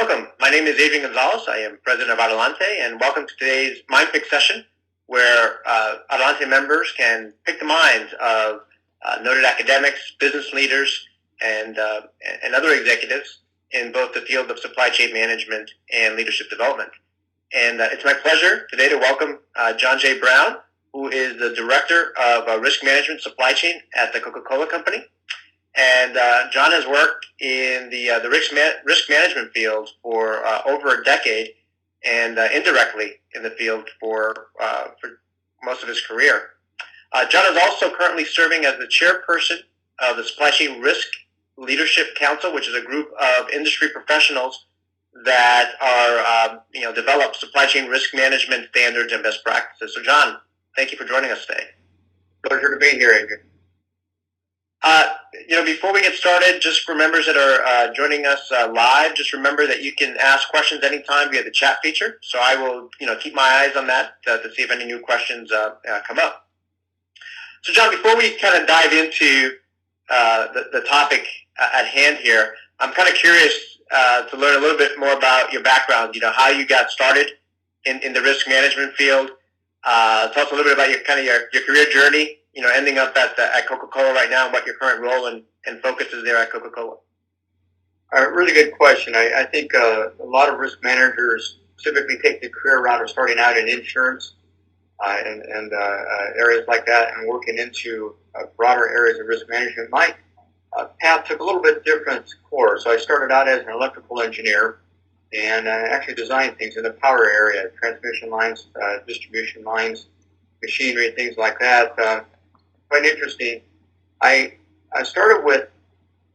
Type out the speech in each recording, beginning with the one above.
Welcome. My name is Adrian Gonzalez. I am president of Adelante, and welcome to today's Mind Pick session, where Adelante members can pick the minds of noted academics, business leaders, and other executives in both the field of supply chain management and leadership development. And it's my pleasure today to welcome John J. Brown, who is the Director of Risk Management Supply Chain at the Coca-Cola Company. And John has worked in the risk management field for over a decade, and indirectly in the field for most of his career. John is also currently serving as the chairperson of the Supply Chain Risk Leadership Council, which is a group of industry professionals that are develop supply chain risk management standards and best practices. So, John, thank you for joining us today. Pleasure to be here, Adrian. Before we get started, just for members that are joining us live, just remember that you can ask questions anytime via the chat feature. So I will, keep my eyes on that to see if any new questions come up. So, John, before we kind of dive into the topic at hand here, I'm kind of curious to learn a little bit more about your background. How you got started in the risk management field. Tell us a little bit about your career journey. Ending up at Coca-Cola right now, and what your current role and focus is there at Coca-Cola. Really good question. I think a lot of risk managers typically take the career route of starting out in insurance and areas like that, and working into broader areas of risk management. My path took a little bit different course. So I started out as an electrical engineer, and actually designed things in the power area, transmission lines, distribution lines, machinery, things like that. Quite interesting. I started with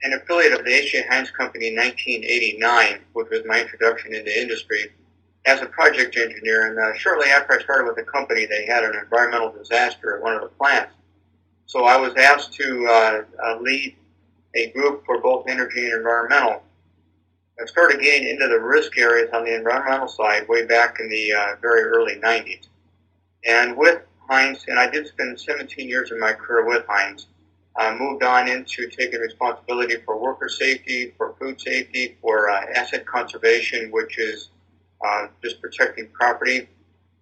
an affiliate of the H.J. Heinz Company in 1989, which was my introduction into industry, as a project engineer. And shortly after I started with the company, they had an environmental disaster at one of the plants. So I was asked to lead a group for both energy and environmental. I started getting into the risk areas on the environmental side way back in the very early 90s. And with Heinz, and I did spend 17 years of my career with Heinz, moved on into taking responsibility for worker safety, for food safety, for asset conservation, which is just protecting property,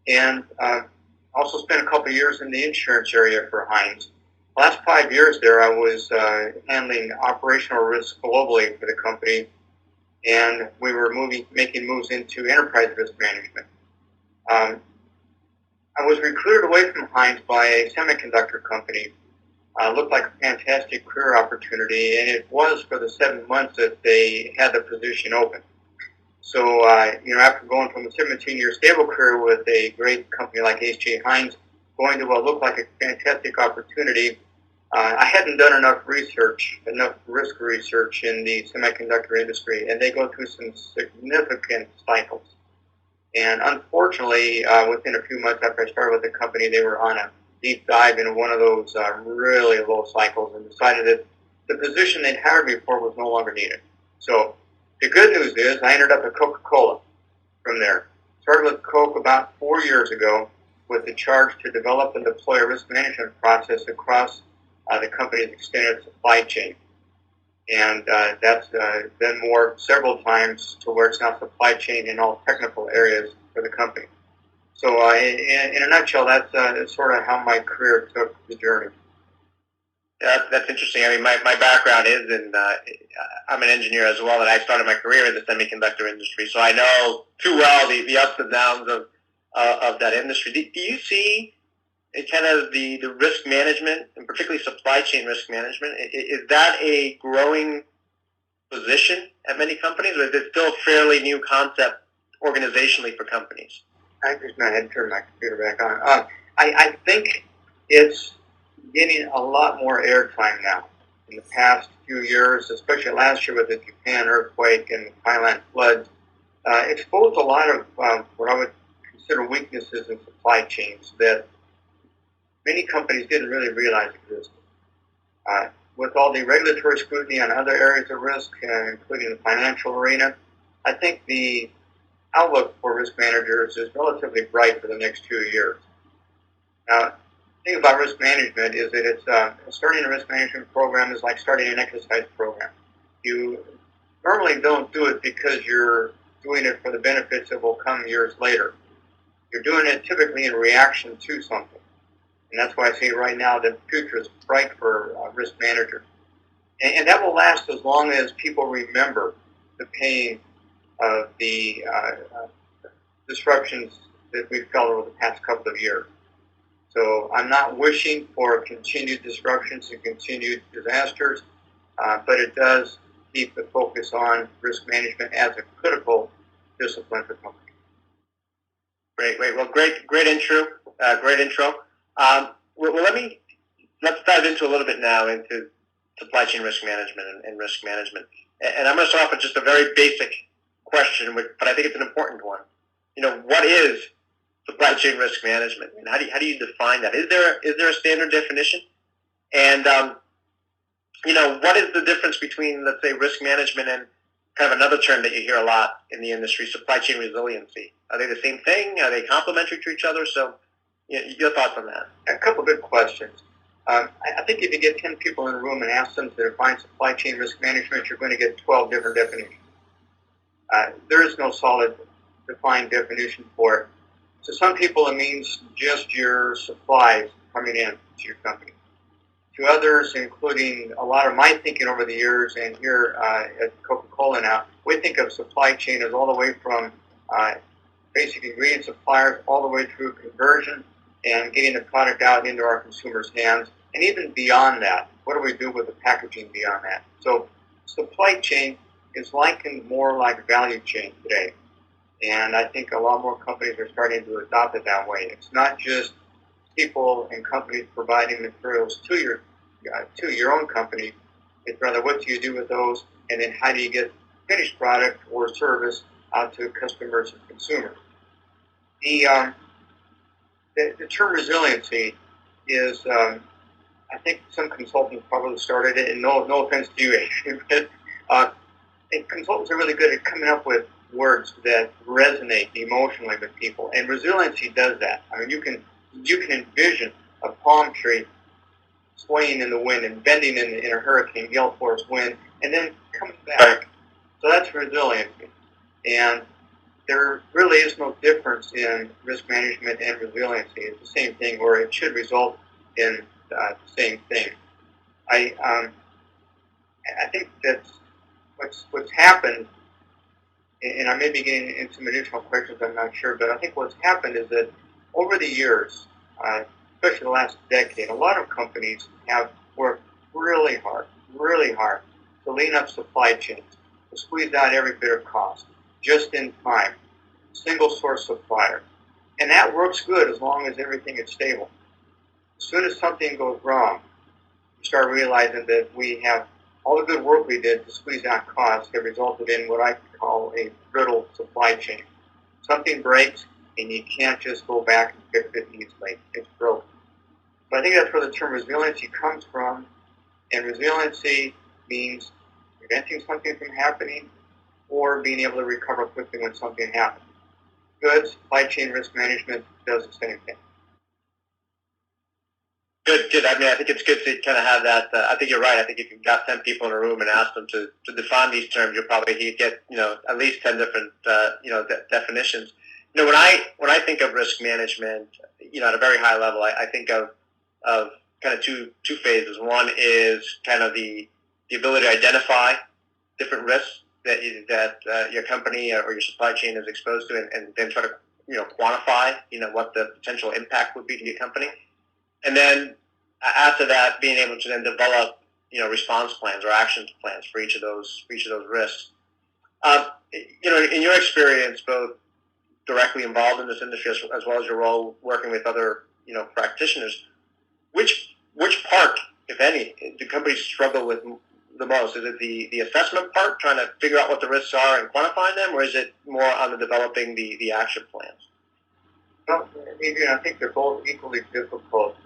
and also spent a couple of years in the insurance area for Heinz. The last 5 years there, I was handling operational risk globally for the company, and we were making moves into enterprise risk management. I was recruited away from Heinz by a semiconductor company. Looked like a fantastic career opportunity, and it was for the 7 months that they had the position open. So, after going from a 17-year stable career with a great company like H.J. Heinz, going to what looked like a fantastic opportunity, I hadn't done enough risk research in the semiconductor industry, and they go through some significant cycles. And unfortunately, within a few months after I started with the company, they were on a deep dive into one of those really low cycles, and decided that the position they'd hired me for was no longer needed. So the good news is I ended up at Coca-Cola from there. Started with Coke about 4 years ago with the charge to develop and deploy a risk management process across the company's extended supply chain. And that's then morphed several times to where it's now supply chain in all technical areas for the company. So in a nutshell, that's sort of how my career took the journey. Yeah, that's interesting. I mean, my background is I'm an engineer as well, and I started my career in the semiconductor industry. So I know too well the ups and downs of that industry. Do you see kind of the risk management, and particularly supply chain risk management, is that a growing position at many companies, or is it still a fairly new concept organizationally for companies? I just went ahead and turned my computer back on. I think it's getting a lot more airtime now. In the past few years, especially last year with the Japan earthquake and the Thailand floods, exposed a lot of what I would consider weaknesses in supply chains that many companies didn't really realize existed. With all the regulatory scrutiny on other areas of risk, including the financial arena, I think the outlook for risk managers is relatively bright for the next 2 years. Now, the thing about risk management is that it's starting a risk management program is like starting an exercise program. You normally don't do it because you're doing it for the benefits that will come years later. You're doing it typically in reaction to something. And that's why I say right now that the future is bright for risk managers. And that will last as long as people remember the pain of the disruptions that we've felt over the past couple of years. So I'm not wishing for continued disruptions and continued disasters, but it does keep the focus on risk management as a critical discipline for companies. Great. Well, great intro. Great intro. Let's dive into a little bit now into supply chain risk management and risk management. And I'm going to start off with just a very basic question, but I think it's an important one. What is supply chain risk management, and how do you define that? Is there a standard definition? And what is the difference between, let's say, risk management and kind of another term that you hear a lot in the industry, supply chain resiliency? Are they the same thing? Are they complementary to each other? So, your thoughts on that? A couple of good questions. I think if you get 10 people in a room and ask them to define supply chain risk management, you're going to get 12 different definitions. There is no solid defined definition for it. To some people, it means just your supplies coming in to your company. To others, including a lot of my thinking over the years, and here at Coca-Cola now, we think of supply chain as all the way from basic ingredient suppliers all the way through conversion and getting the product out into our consumers' hands, and even beyond that. What do we do with the packaging beyond that? So supply chain is likened more like value chain today. And I think a lot more companies are starting to adopt it that way. It's not just people and companies providing materials to your own company. It's rather what do you do with those, and then how do you get finished product or service out to customers and consumers. The term resiliency is, I think some consultants probably started it, and no offense to you, Adrian, but consultants are really good at coming up with words that resonate emotionally with people, and resiliency does that. I mean, you can envision a palm tree swaying in the wind and bending in a hurricane, gale force wind, and then coming back. So that's resiliency. And there really is no difference in risk management and resiliency. It's the same thing, or it should result in the same thing. I think that's what's happened, and I may be getting into some additional questions, I'm not sure, but I think what's happened is that over the years, especially the last decade, a lot of companies have worked really hard to lean up supply chains, to squeeze out every bit of cost, just in time, single source supplier. And that works good as long as everything is stable. As soon as something goes wrong, you start realizing that we have all the good work we did to squeeze out costs have resulted in what I call a brittle supply chain. Something breaks, and you can't just go back and fix it easily. It's broken. So I think that's where the term resiliency comes from. And resiliency means preventing something from happening or being able to recover quickly when something happens. Good supply chain risk management does the same thing. Good. I mean, I think it's good to kind of have that. I think you're right. I think if you've got 10 people in a room and ask them to define these terms, you'll probably get at least 10 different definitions. When I think of risk management, at a very high level, I think of kind of two phases. One is kind of the ability to identify different risks that your company or your supply chain is exposed to, and then try to quantify what the potential impact would be to your company. And then after that, being able to then develop, response plans or action plans for each of those risks. In your experience, both directly involved in this industry as well as your role working with other, practitioners, which part, if any, do companies struggle with the most? Is it the assessment part, trying to figure out what the risks are and quantifying them, or is it more on the developing the action plans? Well, Adrian, I think they're both equally difficult.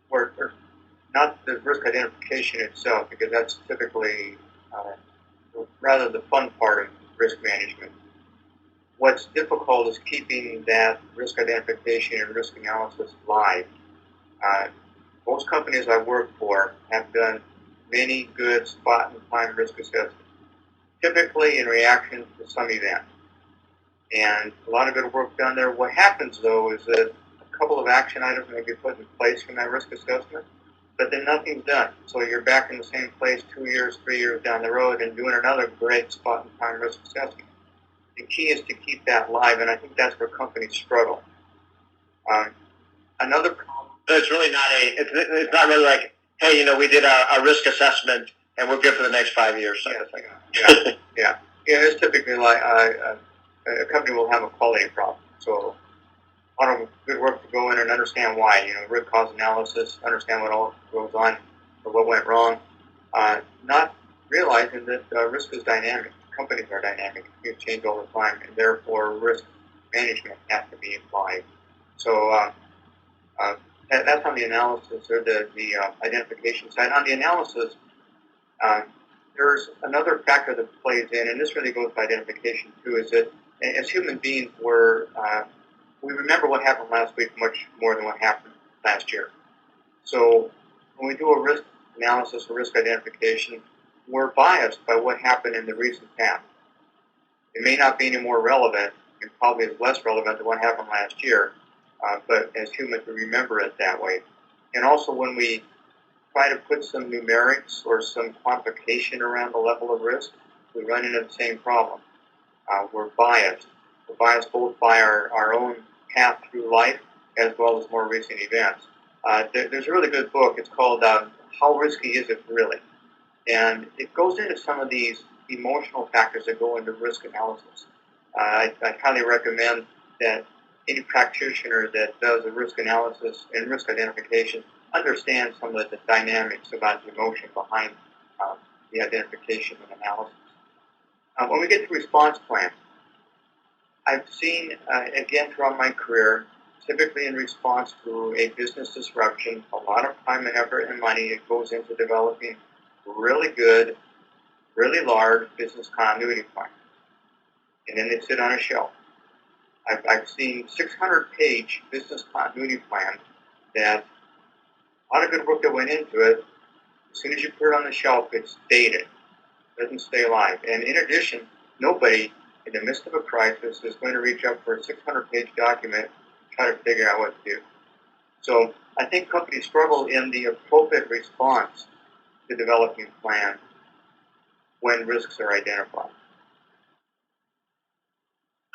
Or not the risk identification itself, because that's typically rather the fun part of risk management. What's difficult is keeping that risk identification and risk analysis live. Most companies I work for have done many good spot and time risk assessments. typically in reaction to some event. And a lot of good work done there. What happens, though, is that a couple of action items may be put in place from that risk assessment, but then nothing's done. So you're back in the same place 2 years, 3 years down the road and doing another great spot in time risk assessment. The key is to keep that live, and I think that's where companies struggle. Another problem. So it's really not it's not really like, hey, we did a risk assessment and we're good for the next 5 years. Yeah. It's typically like a company will have a quality problem. So a lot of good work to go in and understand why. Root cause analysis, understand what all goes on or what went wrong. Not realizing that risk is dynamic. Companies are dynamic. They change all the time, and therefore risk management has to be applied. So that's on the analysis or the identification side. On the analysis, there's another factor that plays in, and this really goes to identification too, is that as human beings, we remember what happened last week much more than what happened last year. So when we do a risk analysis or risk identification, we're biased by what happened in the recent past. It may not be any more relevant, and probably is less relevant than what happened last year, but as humans, we remember it that way. And also when we try to put some numerics or some quantification around the level of risk, we run into the same problem. We're biased. We're biased both by our own path through life as well as more recent events. There's a really good book. It's called How Risky Is It Really? And it goes into some of these emotional factors that go into risk analysis. I highly recommend that any practitioner that does a risk analysis and risk identification understands some of the dynamics about the emotion behind the identification and analysis. When we get to response plans, I've seen, again throughout my career, typically in response to a business disruption, a lot of time and effort and money it goes into developing really good, really large business continuity plans. And then they sit on a shelf. I've seen 600-page business continuity plans that a lot of good work that went into it. As soon as you put it on the shelf, it's dated. It doesn't stay alive. And in addition, nobody in the midst of a crisis is going to reach up for a 600-page document and try to figure out what to do. So I think companies struggle in the appropriate response to developing a plan when risks are identified.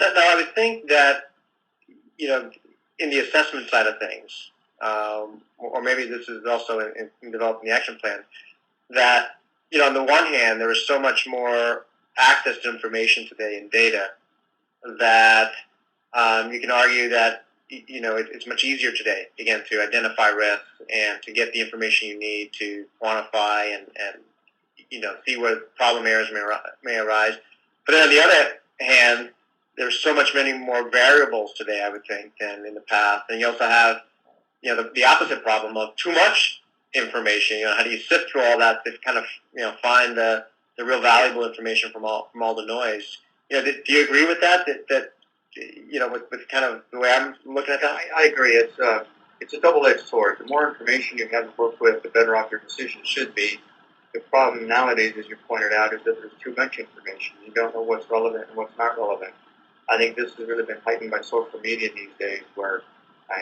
Now, I would think that, in the assessment side of things, or maybe this is also in developing the action plan, that, on the one hand, there is so much more access to information today and data that you can argue that, it's much easier today, again, to identify risks and to get the information you need to quantify and see where problem areas may arise. But then on the other hand, there's so much many more variables today, I would think, than in the past. And you also have, the opposite problem of too much information. How do you sift through all that to kind of, find the real valuable information from all the noise? Do you agree with that? That with kind of the way I'm looking at that? I agree. It's a double-edged sword. The more information you have to work with, the better off your decision should be. The problem nowadays, as you pointed out, is that there's too much information. You don't know what's relevant and what's not relevant. I think this has really been heightened by social media these days, where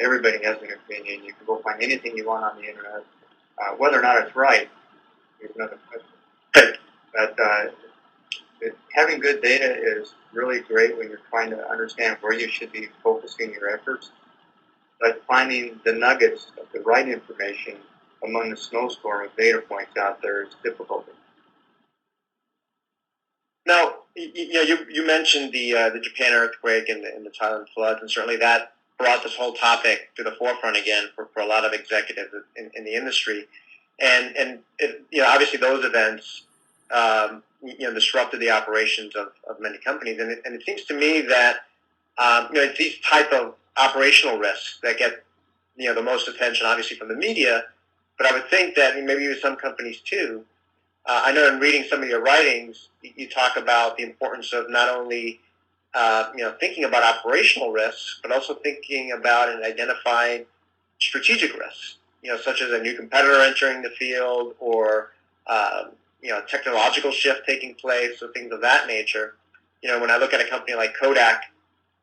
everybody has an opinion. You can go find anything you want on the internet. Whether or not it's right is another question. But having good data is really great when you're trying to understand where you should be focusing your efforts. But finding the nuggets of the right information among the snowstorm of data points out there is difficult. Now, you mentioned the Japan earthquake and the Thailand floods, and certainly that brought this whole topic to the forefront again for a lot of executives in the industry. And obviously those events disrupted the operations of many companies. And it seems to me that it's these type of operational risks that get the most attention, obviously from the media. But I would think that maybe with some companies too. I know in reading some of your writings, you talk about the importance of not only thinking about operational risks, but also thinking about and identifying strategic risks. Such as a new competitor entering the field, or technological shift taking place, so things of that nature. When I look at a company like Kodak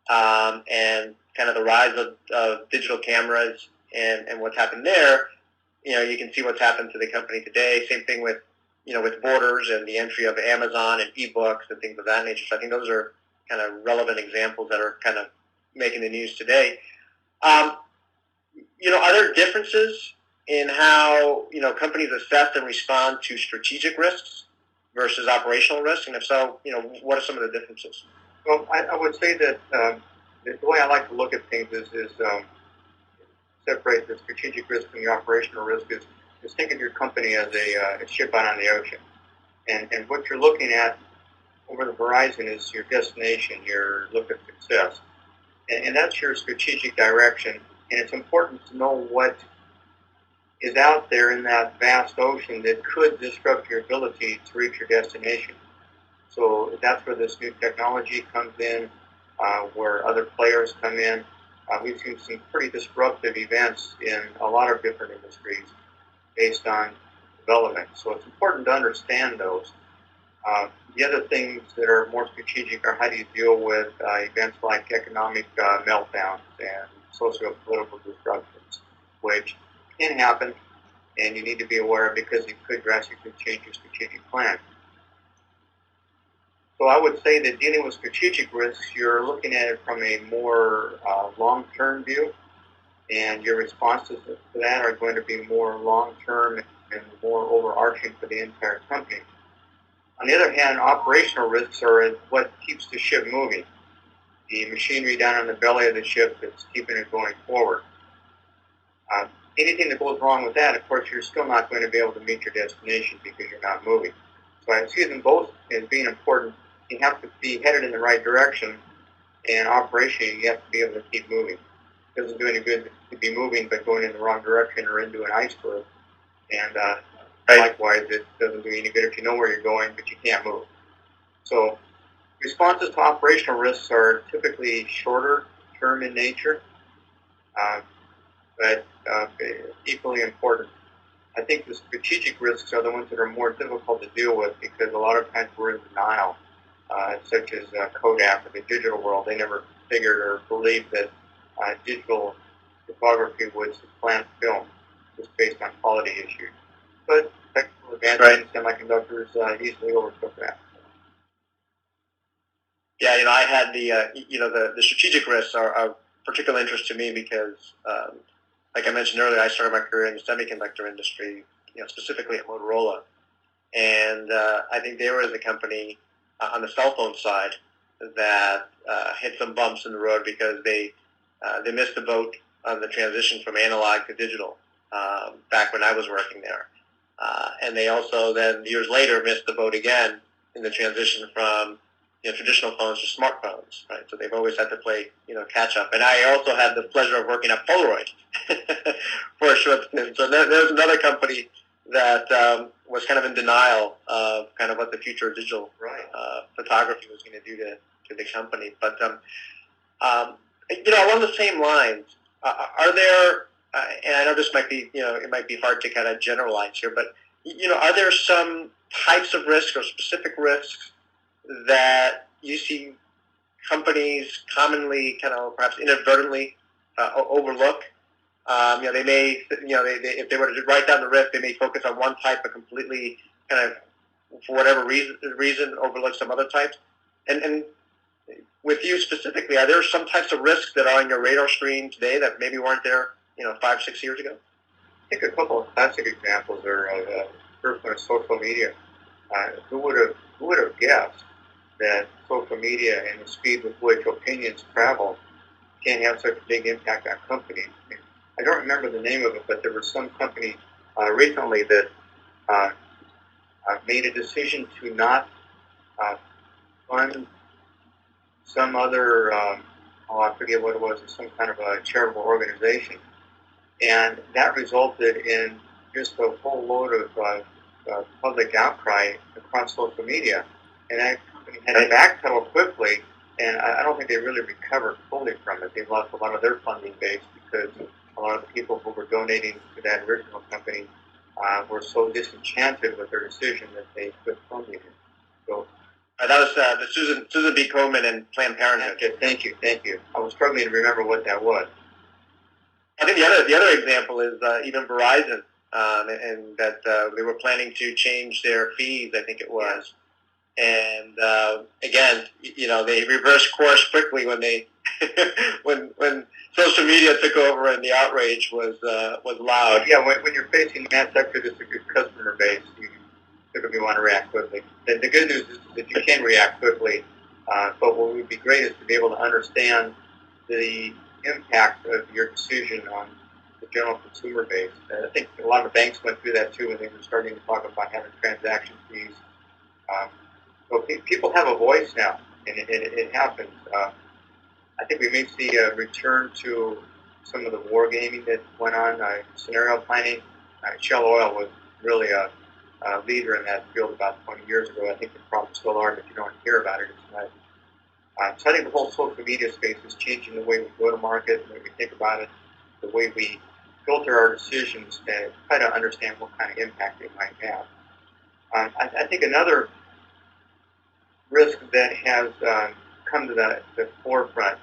and kind of the rise of digital cameras and what's happened there, you can see what's happened to the company today. Same thing with with Borders and the entry of Amazon and ebooks and things of that nature. So I think those are kind of relevant examples that are kind of making the news today. Are there differences in how companies assess and respond to strategic risks versus operational risks? And if so, what are some of the differences? Well, I would say that the way I like to look at things is separate the strategic risk from the operational risk is think of your company as a ship out on the ocean. And what you're looking at over the horizon is your destination, your look at success. And that's your strategic direction. And it's important to know what is out there in that vast ocean that could disrupt your ability to reach your destination. So that's where this new technology comes in, where other players come in. We've seen some pretty disruptive events in a lot of different industries based on development. So it's important to understand those. The other things that are more strategic are how do you deal with events like economic meltdowns and socio-political disruptions, which can happen and you need to be aware because it could drastically change your strategic plan. So I would say that dealing with strategic risks, you're looking at it from a more long-term view, and your responses to that are going to be more long-term and more overarching for the entire company. On the other hand, operational risks are what keeps the ship moving, the machinery down on the belly of the ship that's keeping it going forward. Anything that goes wrong with that, of course, you're still not going to be able to meet your destination because you're not moving. So I see them both as being important. You have to be headed in the right direction, and operationally, you have to be able to keep moving. It doesn't do any good to be moving but going in the wrong direction or into an iceberg. And likewise, it doesn't do any good if you know where you're going but you can't move. So responses to operational risks are typically shorter term in nature, but equally important. I think the strategic risks are the ones that are more difficult to deal with because a lot of times we're in denial, such as Kodak or the digital world. They never figured or believed that digital photography would supplant film just based on quality issues. But technical advances in semiconductors easily overtook that. Yeah, I had the strategic risks are of particular interest to me because, like I mentioned earlier, I started my career in the semiconductor industry, specifically at Motorola, and I think they were the company on the cell phone side that hit some bumps in the road because they missed the boat on the transition from analog to digital back when I was working there, and they also then years later missed the boat again in the transition from traditional phones to smartphones, right? So they've always had to play, catch up. And I also had the pleasure of working at Polaroid for a short stint. So there's another company that was kind of in denial of kind of what the future of digital photography was going to do to the company. But along the same lines, are there? And I know this might be, it might be hard to kind of generalize here, but are there some types of risks or specific risks that you see companies commonly kind of perhaps inadvertently overlook? They may, if they were to write down the risk, they may focus on one type but completely kind of, for whatever reason overlook some other types. And with you specifically, are there some types of risks that are on your radar screen today that maybe weren't there, 5-6 years ago? I think a couple of classic examples are first one is social media. Who would have guessed that social media and the speed with which opinions travel can have such a big impact on companies? I don't remember the name of it, but there was some company recently that made a decision to not fund some other, I forget what it was, some kind of a charitable organization. And that resulted in just a whole load of public outcry across social media. And that company had to backpedal quickly, and I don't think they really recovered fully from it. They lost a lot of their funding base because a lot of the people who were donating to that original company were so disenchanted with their decision that they quit funding it. So that was the Susan B. Komen and Planned Parenthood. Thank you. I was struggling to remember what that was. I think the other example is even Verizon, and that they were planning to change their fees. I think it was, and again, they reversed course quickly when they when social media took over and the outrage was loud. Yeah, when you're facing that sector that's a good customer base, you typically want to react quickly. The good news is that you can react quickly, but what would be great is to be able to understand the impact of your decision on the general consumer base. I think a lot of banks went through that too when they were starting to talk about having transaction fees. So people have a voice now, and it happens. I think we may see a return to some of the wargaming that went on, scenario planning. Shell Oil was really a leader in that field about 20 years ago. I think they probably still are, but if you don't hear about it, it's not. So I think the whole social media space is changing the way we go to market, the way we think about it, the way we filter our decisions to try to understand what kind of impact it might have. I think another risk that has come to the forefront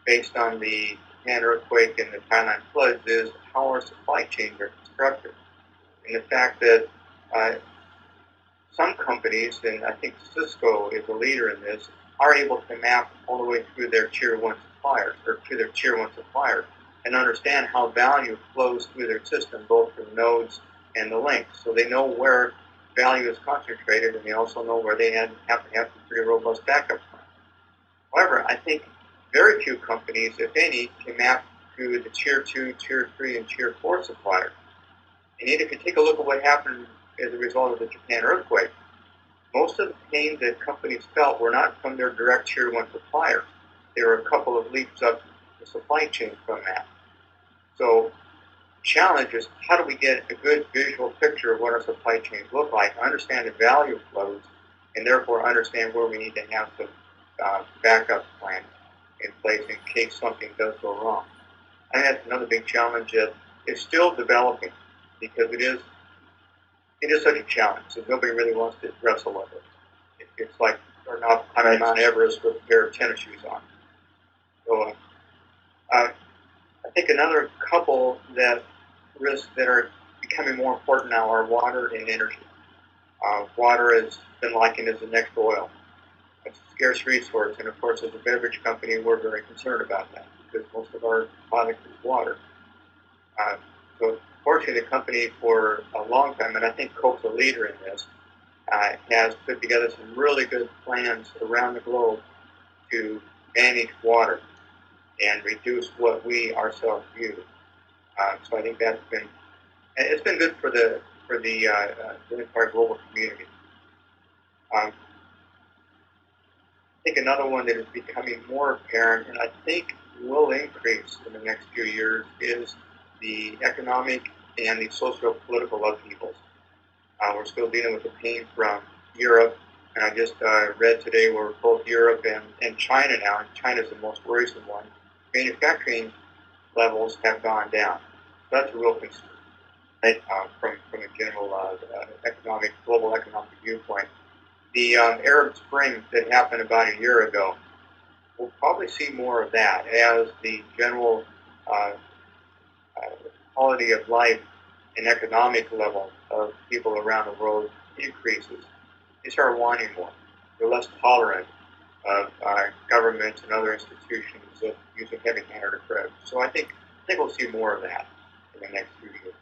based on the Japan earthquake and the Thailand floods is how our supply chains are constructed. And the fact that some companies, and I think Cisco is a leader in this, are able to map all the way through their tier one suppliers, and understand how value flows through their system, both the nodes and the links. So they know where value is concentrated, and they also know where they have to have some pretty robust backup plans. However, I think very few companies, if any, can map to the tier 2, tier 3, and tier 4 suppliers. And yet, if you take a look at what happened as a result of the Japan earthquake, most of the pain that companies felt were not from their direct tier 1 suppliers. There were a couple of leaps up the supply chain from that. So the challenge is, how do we get a good visual picture of what our supply chains look like, understand the value flows, and therefore understand where we need to have some backup plans in place in case something does go wrong. I think that's another big challenge that is still developing, because it is such a challenge that nobody really wants to wrestle with it. It's like starting off climbing Mount Everest with a pair of tennis shoes on. So I think another couple risks that are becoming more important now are water and energy. Water has been likened as the next oil. It's a scarce resource, and of course, as a beverage company, we're very concerned about that because most of our product is water. So fortunately, the company for a long time, and I think Coke's a leader in this, has put together some really good plans around the globe to manage water and reduce what we ourselves use. So I think it's been good for the entire global community. I think another one that is becoming more apparent, and I think will increase in the next few years, is the economic and the socio-political upheavals. We're still dealing with the pain from Europe, and I just read today where both Europe and China now, and China's the most worrisome one, manufacturing levels have gone down. So that's a real concern, right? From a general global economic viewpoint. The Arab Spring that happened about a year ago, we'll probably see more of that as the general quality of life and economic level of people around the world increases. They start wanting more. They're less tolerant of governments and other institutions that use a heavy-handed approach. So I think we'll see more of that in the next few years.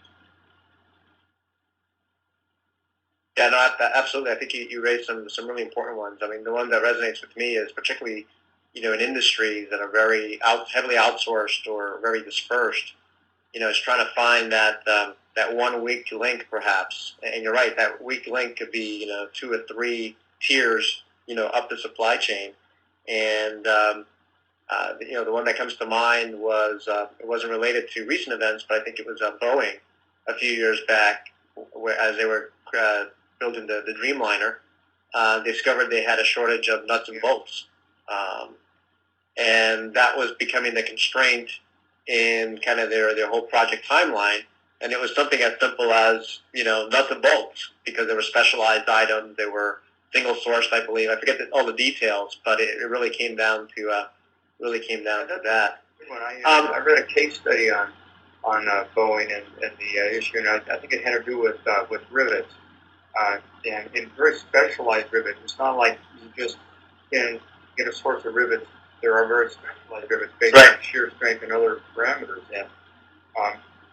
Yeah, no, absolutely. I think you raised some really important ones. I mean, the one that resonates with me is particularly, in industries that are very heavily outsourced or very dispersed. Is trying to find that one weak link, perhaps. And you're right, that weak link could be 2 or 3 tiers, up the supply chain. And the one that comes to mind was it wasn't related to recent events, but I think it was Boeing a few years back, as they were building the Dreamliner, they discovered they had a shortage of nuts and bolts, and that was becoming the constraint in kind of their whole project timeline. And it was something as simple as, nuts and bolts, because they were specialized items. They were single sourced, I believe. I forget all the details, but it really came down to that. I read a case study on Boeing and the issue, and I think it had to do with rivets, and very specialized rivets. It's not like you just can get a source of rivets. There are very specialized rivets based on shear strength and other parameters. And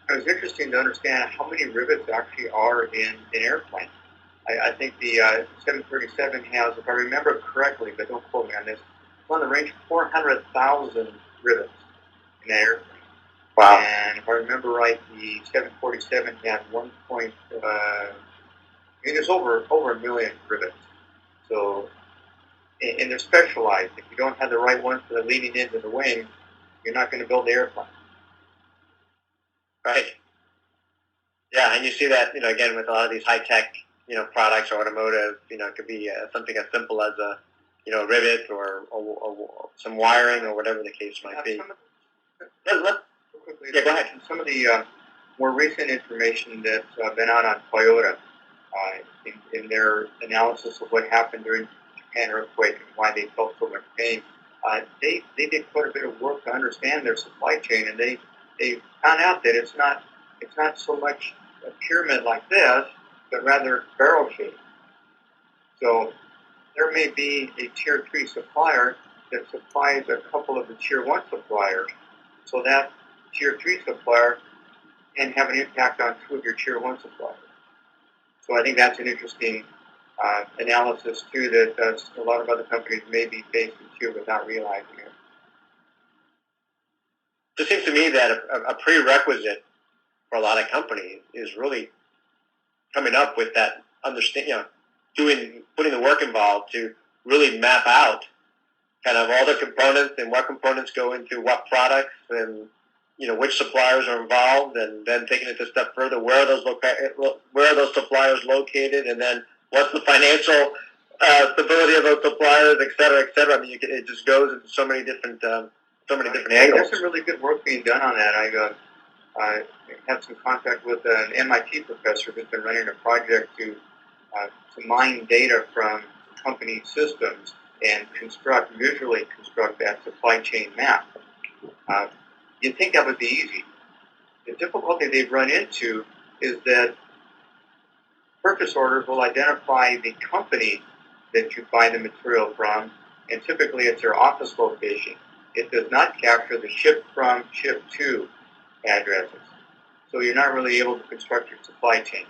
it was interesting to understand how many rivets actually are in airplanes. I think the 737 has, if I remember correctly, but don't quote me on this, it's on the range of 400,000 rivets in that airplane. Wow. And if I remember right, the 747 had it's over a million rivets. So, and they're specialized. If you don't have the right ones for the leading edge of the wing, you're not going to build the airplane. Right. Yeah, and you see that, again, with a lot of these high-tech, products or automotive, it could be something as simple as a rivet or some wiring or whatever the case might be. Go ahead. Some of the more recent information that's been out on Toyota in their analysis of what happened during the Japan earthquake and why they felt so much pain, they did quite a bit of work to understand their supply chain, and they found out that it's not so much a pyramid like this, but rather barrel shaped. So there may be a tier 3 supplier that supplies a couple of the tier 1 suppliers. So that tier 3 supplier can have an impact on 2 of your tier 1 suppliers. So I think that's an interesting analysis too, that a lot of other companies may be facing too without realizing it. It seems to me that a prerequisite for a lot of companies is really coming up with that putting the work involved to really map out kind of all the components and what components go into what products, and which suppliers are involved, and then taking it a step further, where are those suppliers located, and then what's the financial stability of those suppliers, et cetera, et cetera. I mean, it just goes into so many different angles. There's some really good work being done on that. I had some contact with an MIT professor who's been running a project to mine data from company systems and visually construct that supply chain map. You'd think that would be easy. The difficulty they've run into is that purchase orders will identify the company that you buy the material from, and typically it's their office location. It does not capture the ship from, ship to addresses. So you're not really able to construct your supply chain.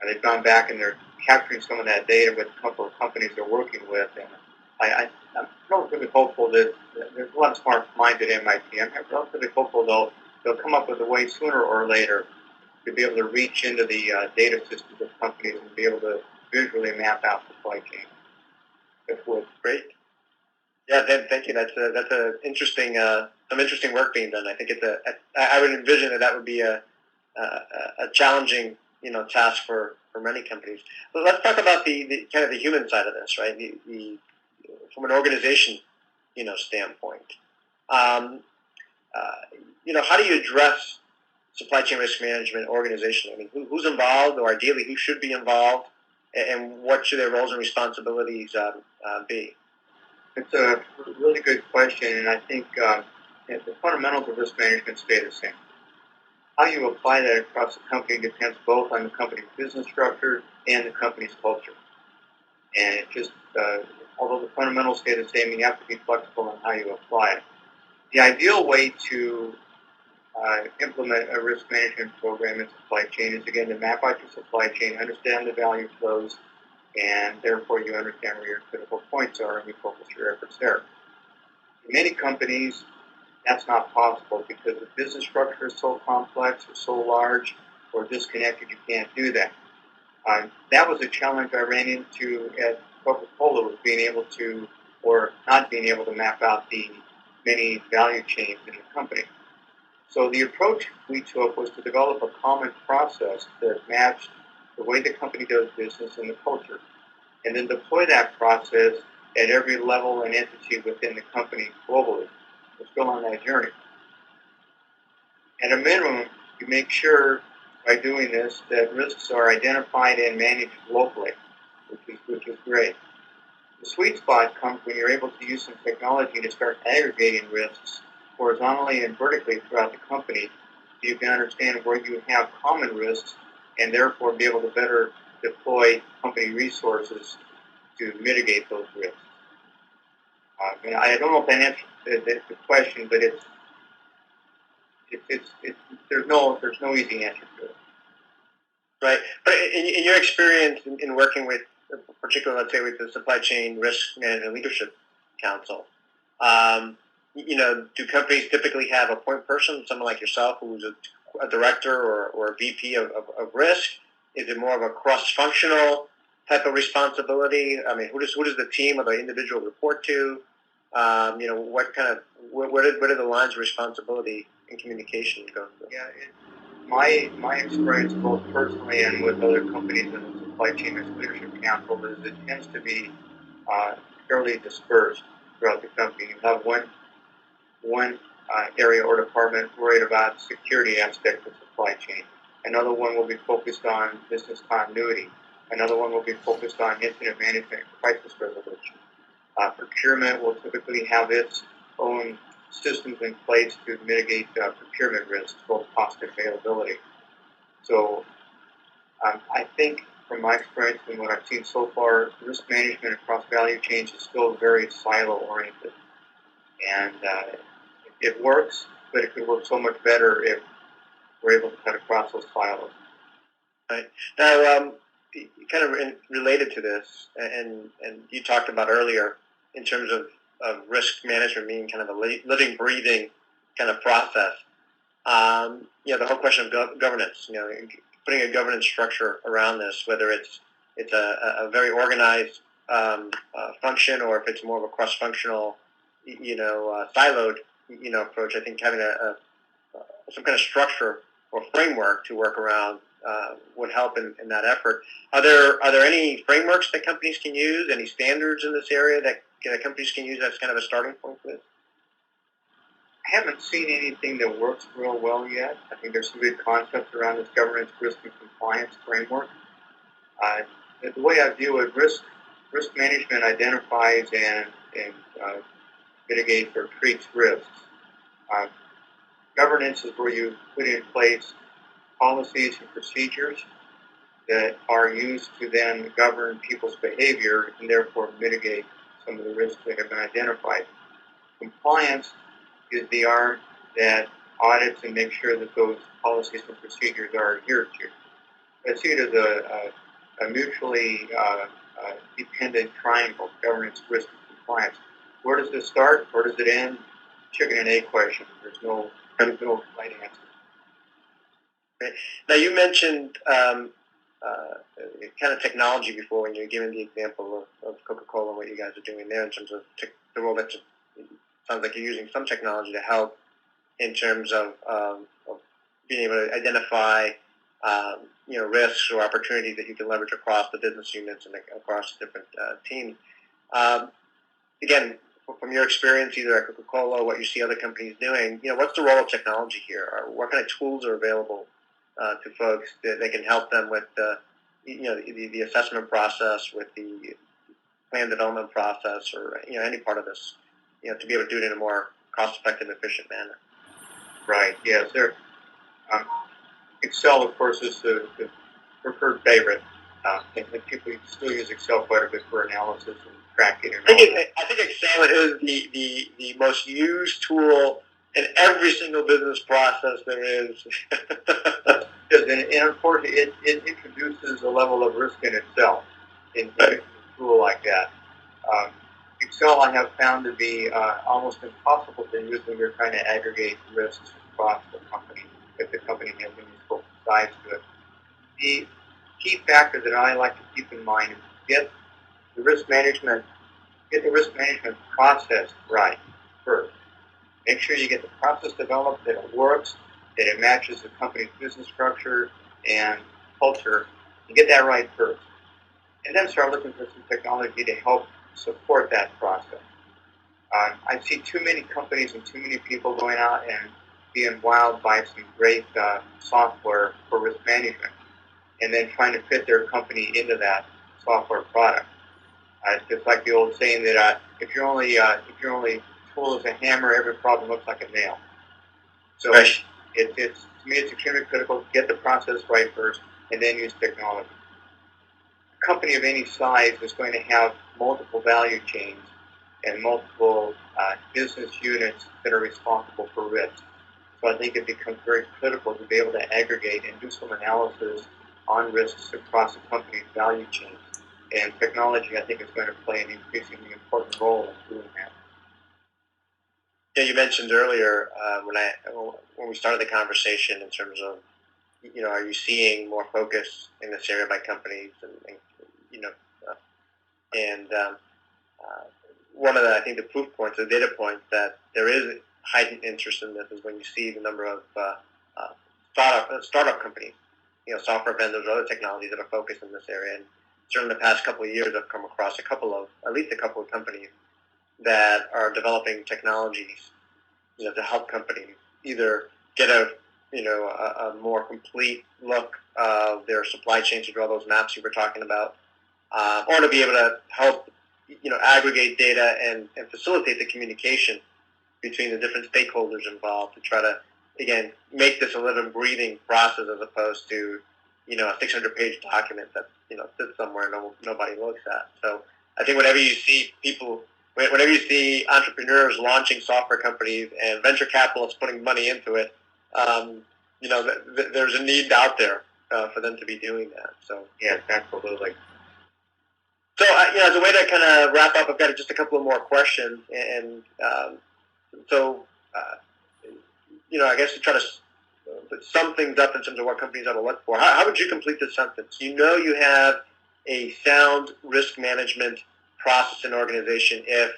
And they've gone back and they're capturing some of that data with a couple of companies they're working with. And I'm relatively hopeful that there's a lot of smart minds at MIT. I'm relatively hopeful they'll come up with a way sooner or later to be able to reach into the data systems of companies and be able to visually map out supply chain. That's what. Great. Yeah, thank you. That's a interesting, some interesting work being done. I think I would envision that would be a challenging, task for many companies. But let's talk about the kind of the human side of this, right? From an organization, standpoint. How do you address supply chain risk management organizationally? I mean, who's involved, or ideally who should be involved, and what should their roles and responsibilities be? It's a really good question, and I think the fundamentals of risk management stay the same. How you apply that across the company depends both on the company's business structure and the company's culture. And it just, although the fundamentals stay the same, you have to be flexible on how you apply it. The ideal way to implement a risk management program in supply chain is, again, to map out your supply chain, understand the value flows, and therefore you understand where your critical points are and you focus your efforts there. In many companies, that's not possible because the business structure is so complex or so large or disconnected, you can't do that. That was a challenge I ran into at Coca-Cola, was being able to, or not being able to map out the many value chains in the company. So the approach we took was to develop a common process that matched the way the company does business and the culture, and then deploy that process at every level and entity within the company globally. We're still on that journey. At a minimum, you make sure by doing this that risks are identified and managed locally, which is great. The sweet spot comes when you're able to use some technology to start aggregating risks horizontally and vertically throughout the company, so you can understand where you have common risks and therefore be able to better deploy company resources to mitigate those risks. And I don't know if that answers the question, but there's no easy answer to it. Right, but in your experience in working with, particularly, let's say, with the Supply Chain Risk Management Leadership Council, do companies typically have a point person, someone like yourself, who's a director or a VP of risk? Is it more of a cross-functional type of responsibility? I mean, who does the team or the individual report to? What are the lines of responsibility and communication go through? Yeah, my experience, both personally and with other companies in the Supply Chain Risk Leadership Council, is it tends to be fairly dispersed throughout the company. You have one area or department worried about security aspects of supply chain. Another one will be focused on business continuity. Another one will be focused on incident management and crisis resolution. Procurement will typically have its own systems in place to mitigate procurement risks, both cost and availability. So I think from my experience and what I've seen so far, risk management across value chains is still very silo-oriented. And it works, but it could work so much better if we're able to cut across those silos. Right. Now, kind of related to this, and you talked about earlier in terms of risk management being kind of a living, breathing kind of process. The whole question of governance, putting a governance structure around this, whether it's a very organized function or if it's more of a cross-functional, siloed, approach. I think having some kind of structure or framework to work around would help in that effort. Are there any frameworks that companies can use? Any standards in this area that companies can use as kind of a starting point for this? I haven't seen anything that works real well yet. I think there's some good concepts around this governance, risk, and compliance framework. The way I view it, risk management identifies and mitigates or treats risks. Governance is where you put in place policies and procedures that are used to then govern people's behavior and therefore mitigate some of the risks that have been identified. Compliance is the arm that audits and makes sure that those policies and procedures are adhered to. I see it as a mutually dependent triangle: governance, risk, and compliance. Where does this start? Where does it end? Chicken and egg question. There's no right answer. Right. Now, you mentioned kind of technology before when you were giving the example of Coca-Cola and what you guys are doing there in terms of the role that sounds like you're using some technology to help in terms of being able to identify risks or opportunities that you can leverage across the business units and across different teams. Again, from your experience, either at Coca-Cola or what you see other companies doing, what's the role of technology here? Or what kind of tools are available to folks that can help them with the assessment process, with the plan development process, or any part of this, to be able to do it in a more cost-effective, efficient manner? Right. Yes. Excel, of course, is the preferred favorite. And people still use Excel quite a bit for analysis and tracking. And I think Excel is the most used tool in every single business process there is. And unfortunately, it introduces a level of risk in itself in a tool like that. Excel I have found to be almost impossible to use when you're trying to aggregate risks across the company, if the company has any scope size to it. The key factor that I like to keep in mind is get the risk management process right first. Make sure you get the process developed, that it works, that it matches the company's business structure and culture. You get that right first. And then start looking for some technology to help support that process. I see too many companies and too many people going out and being wowed by some great software for risk management, and then trying to fit their company into that software product. It's just like the old saying that if your only tool is a hammer, every problem looks like a nail. So Right. it's to me it's extremely critical to get the process right first, and then use technology. A company of any size is going to have multiple value chains and multiple business units that are responsible for risk. So I think it becomes very critical to be able to aggregate and do some analysis on risks across the company's value chains. And technology, I think, is going to play an increasingly important role in doing that. Yeah, you mentioned earlier when we started the conversation in terms of, are you seeing more focus in this area by companies and uh, and one of the, I think, the proof points, the data points that there is heightened interest in this is when you see the number of startup companies, software vendors or other technologies that are focused in this area. And certainly in the past couple of years, I've come across at least a couple of companies that are developing technologies, to help companies either get a more complete look of their supply chain, to draw those maps you were talking about, or to be able to help, aggregate data and facilitate the communication between the different stakeholders involved to try to, again, make this a living, breathing process as opposed to, a 600-page document that, sits somewhere and nobody looks at. So I think whenever you see entrepreneurs launching software companies and venture capitalists putting money into it, there's a need out there for them to be doing that. So yes, absolutely. So as a way to kind of wrap up, I've got just a couple of more questions, and I guess to try to sum things up in terms of what companies ought to look for. How would you complete this sentence? You have a sound risk management process and organization if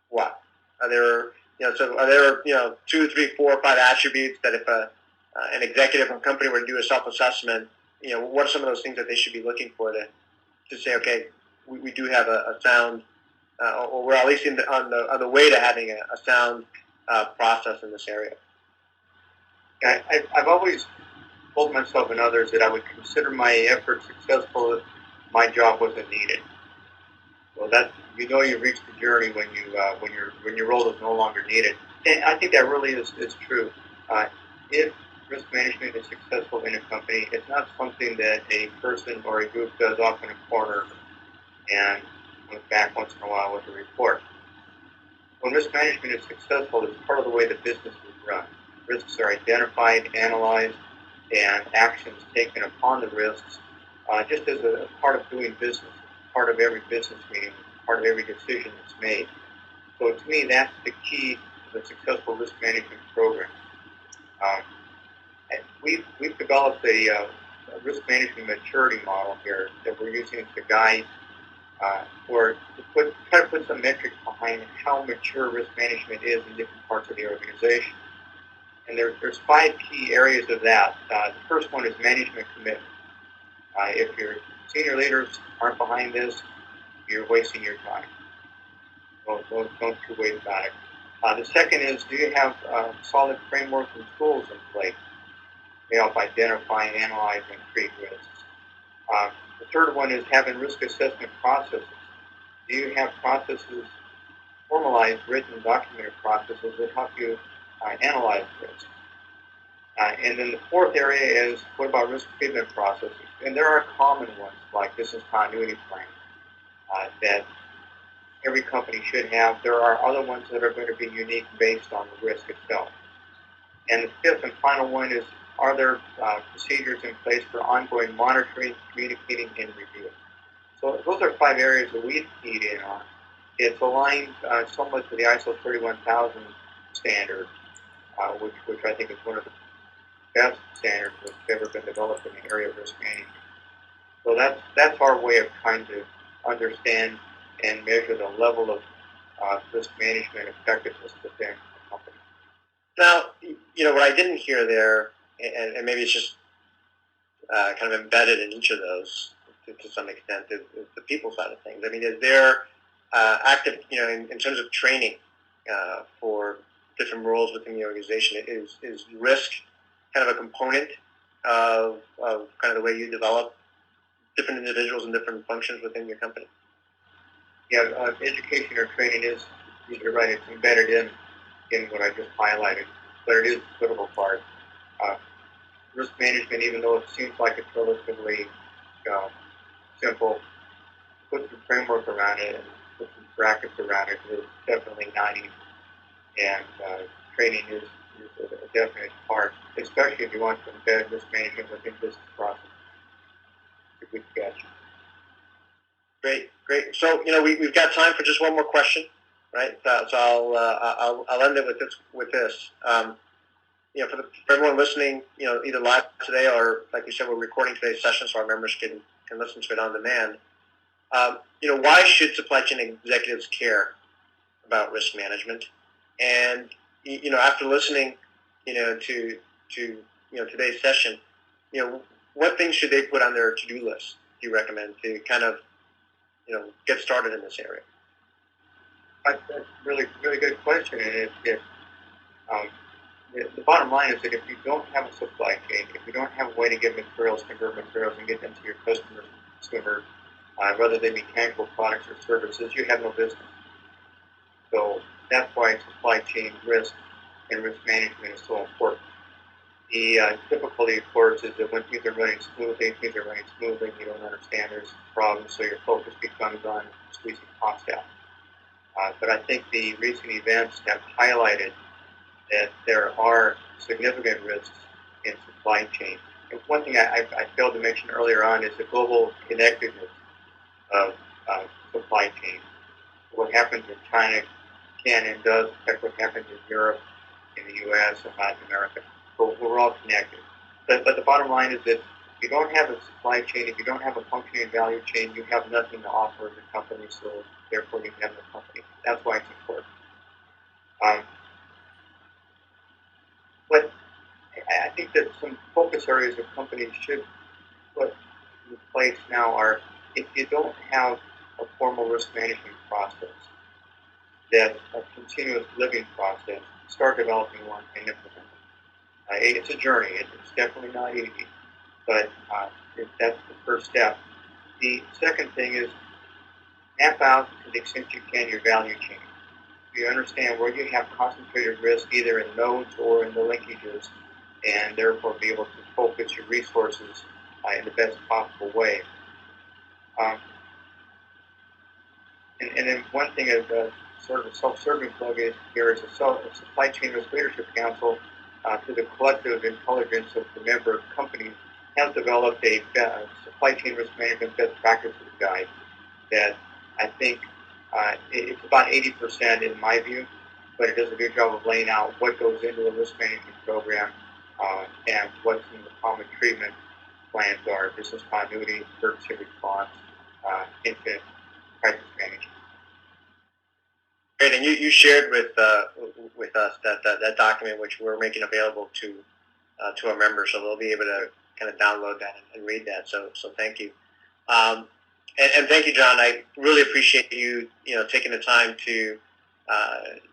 what? Are there, are there, 2, 3, 4, 5 attributes that if an executive or company were to do a self-assessment, what are some of those things that they should be looking for to say, okay, we do have a sound, or we're at least on the way to having a sound process in this area? I've always told myself and others that I would consider my effort successful if my job wasn't needed. Well, you've reached the journey when your role is no longer needed. And I think that really is true. If risk management is successful in a company, it's not something that a person or a group does off in a corner and comes back once in a while with a report. When risk management is successful, it's part of the way the business is run. Risks are identified, analyzed, and actions taken upon the risks, just as a part of doing business, part of every business meeting, part of every decision that's made. So to me, that's the key to the successful risk management program. We've developed a risk management maturity model here that we're using as a guide try to put some metrics behind how mature risk management is in different parts of the organization. And there's 5 key areas of that. The first one is management commitment. If your senior leaders aren't behind this, you're wasting your time. Don't two ways about it. The second is, do you have solid frameworks and tools in place to help identify, analyze, and create risks? The third one is having risk assessment processes. Do you have processes, formalized, written, documented processes that help you analyze risk? And then the fourth area is, what about risk treatment processes? And there are common ones like business continuity plans that every company should have. There are other ones that are going to be unique based on the risk itself. And the fifth and final one is, are there procedures in place for ongoing monitoring, communicating, and review? So those are 5 areas that we've keyed in on. It's aligned somewhat to the ISO 31000 standard, which I think is one of the best standards that's ever been developed in the area of risk management. So that's our way of trying to understand and measure the level of risk management effectiveness within the company. Now, what I didn't hear there, and maybe it's just kind of embedded in each of those to some extent, is the people side of things. I mean, is there active, in terms of training for different roles within the organization. Is risk kind of a component of kind of the way you develop different individuals and different functions within your company? Yeah, education or training is, you're right, it's embedded in what I just highlighted, but it is a critical part. Risk management, even though it seems like it's relatively simple, put some framework around it and put some brackets around it is definitely not easy. And training is a definite part, especially if you want to embed risk management within business process. It's a good catch. Great. So we've got time for just one more question, right? So I'll end it with this. For everyone listening, either live today or, like we said, we're recording today's session so our members can listen to it on demand. Why should supply chain executives care about risk management? And after listening, to today's session, what things should they put on their to-do list? Do you recommend to kind of get started in this area? That's a really good question, and the bottom line is that if you don't have a supply chain, if you don't have a way to get materials, convert materials, and get them to your customers, whether they be tangible products or services, you have no business. So that's why supply chain risk and risk management is so important. The difficulty, of course, is that when things are running smoothly, you don't understand there's problems, so your focus becomes on squeezing costs out. But I think the recent events have highlighted that there are significant risks in supply chain. And one thing I failed to mention earlier on is the global connectedness of supply chain. What happens in China can and does affect what happens in Europe, in the U.S., and Latin America. So we're all connected. But the bottom line is that if you don't have a supply chain, if you don't have a functioning value chain, you have nothing to offer as a company, so therefore you have no company. That's why it's important. But I think that some focus areas of companies should put in place now are, if you don't have a formal risk management process, that's a continuous living process, start developing one and implement it. It's a journey. It's definitely not easy, but that's the first step. The second thing is map out, to the extent you can, your value chain. You understand where you have concentrated risk, either in nodes or in the linkages, and therefore be able to focus your resources in the best possible way. And then one thing is sort of a self-serving plug is there is a Supply Chain Risk Leadership Council through the collective intelligence of the member companies has developed a supply chain risk management best practices guide that I think it's about 80% in my view, but it does a good job of laying out what goes into a risk management program and what some of the common treatment plans are: business continuity, emergency response, incident, crisis management. Great, and you shared with us that document, which we're making available to our members, so they'll be able to kind of download that and read that. So thank you, and thank you, John. I really appreciate you taking the time to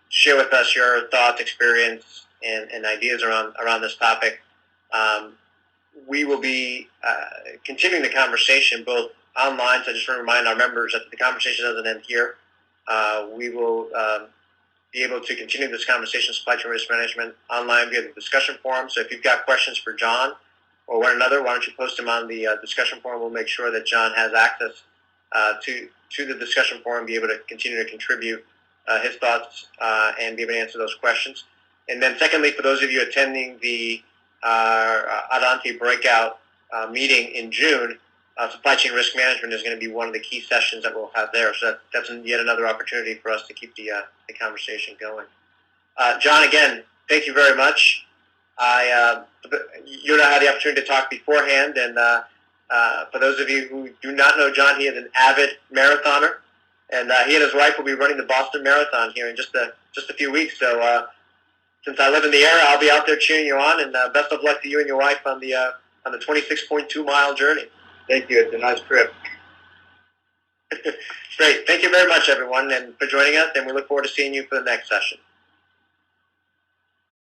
share with us your thoughts, experience, and ideas around this topic. We will be continuing the conversation both online. So I just want to remind our members that the conversation doesn't end here. We will be able to continue this conversation, supply chain risk management, online via the discussion forum. So if you've got questions for John or one another, why don't you post them on the discussion forum? We'll make sure that John has access to the discussion forum, be able to continue to contribute his thoughts and be able to answer those questions. And then secondly, for those of you attending the Adante breakout meeting in June, supply chain risk management is going to be one of the key sessions that we'll have there. So that's yet another opportunity for us to keep the conversation going. John, again, thank you very much. You and I had the opportunity to talk beforehand, and for those of you who do not know John, he is an avid marathoner, and he and his wife will be running the Boston Marathon here in just a few weeks. So since I live in the area, I'll be out there cheering you on, and best of luck to you and your wife on the 26.2 mile journey. Thank you. It's a nice trip. Great. Thank you very much, everyone, and for joining us, and we look forward to seeing you for the next session.